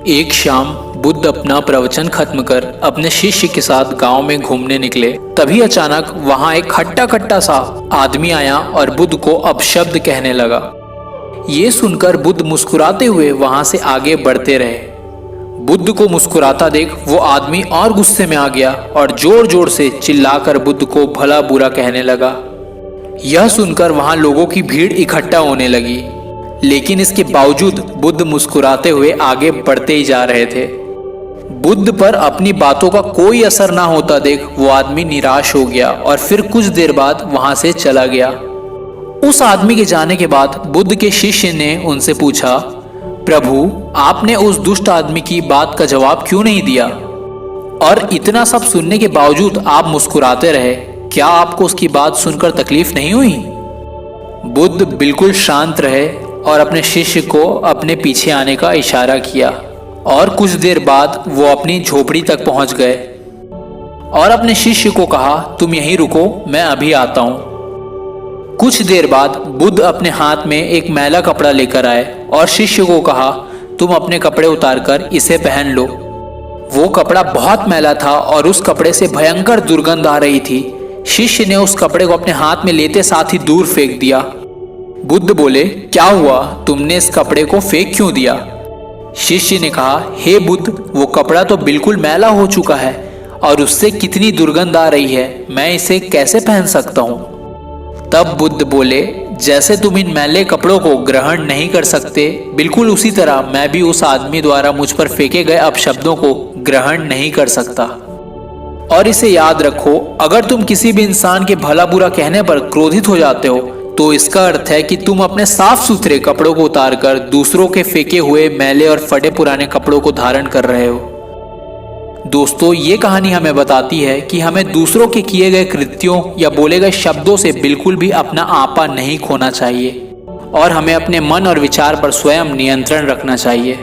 एक शाम बुद्ध अपना प्रवचन खत्म कर अपने शिष्य के साथ गांव में घूमने निकले। तभी अचानक वहां एक खट्टा खट्टा सा आदमी आया और बुद्ध को अपशब्द कहने लगा। ये सुनकर बुद्ध मुस्कुराते हुए वहां से आगे बढ़ते रहे। बुद्ध को मुस्कुराता देख वो आदमी और गुस्से में आ गया और जोर जोर से चिल्लाकर बुद्ध को भला बुरा कहने लगा। यह सुनकर वहां लोगों की भीड़ इकट्ठा होने लगी, लेकिन इसके बावजूद बुद्ध मुस्कुराते हुए आगे बढ़ते ही जा रहे थे। बुद्ध पर अपनी बातों का कोई असर ना होता देख वो आदमी निराश हो गया और फिर कुछ देर बाद वहां से चला गया। उस आदमी के जाने के बाद बुद्ध के शिष्य ने उनसे पूछा, प्रभु, आपने उस दुष्ट आदमी की बात का जवाब क्यों नहीं दिया? और इतना सब सुनने के बावजूद आप मुस्कुराते रहे, क्या आपको उसकी बात सुनकर तकलीफ नहीं हुई? बुद्ध बिल्कुल शांत रहे और अपने शिष्य को अपने पीछे आने का इशारा किया और कुछ देर बाद वो अपनी झोपड़ी तक पहुंच गए और अपने शिष्य को कहा, तुम यहीं रुको, मैं अभी आता हूं। कुछ देर बाद बुद्ध अपने हाथ में एक मैला कपड़ा लेकर आए और शिष्य को कहा, तुम अपने कपड़े उतारकर इसे पहन लो। वो कपड़ा बहुत मैला था और उस कपड़े से भयंकर दुर्गंध आ रही थी। शिष्य ने उस कपड़े को अपने हाथ में लेते साथ ही दूर फेंक दिया। बुद्ध बोले, क्या हुआ, तुमने इस कपड़े को फेंक क्यों दिया? शिष्य ने कहा, हे बुद्ध, वो कपड़ा तो बिल्कुल मैला हो चुका है और उससे कितनी दुर्गंध आ रही है, मैं इसे कैसे पहन सकता हूँ? तब बुद्ध बोले, जैसे तुम इन मैले कपड़ों को ग्रहण नहीं कर सकते, बिल्कुल उसी तरह मैं भी उस आदमी द्वारा मुझ पर फेंके गए अपशब्दों को ग्रहण नहीं कर सकता। और इसे याद रखो, अगर तुम किसी भी इंसान के भला बुरा कहने पर क्रोधित हो जाते हो तो इसका अर्थ है कि तुम अपने साफ सुथरे कपड़ों को उतारकर दूसरों के फेंके हुए मैले और फटे पुराने कपड़ों को धारण कर रहे हो। दोस्तों, ये कहानी हमें बताती है कि हमें दूसरों के किए गए कृत्यों या बोले गए शब्दों से बिल्कुल भी अपना आपा नहीं खोना चाहिए और हमें अपने मन और विचार पर स्वयं नियंत्रण रखना चाहिए।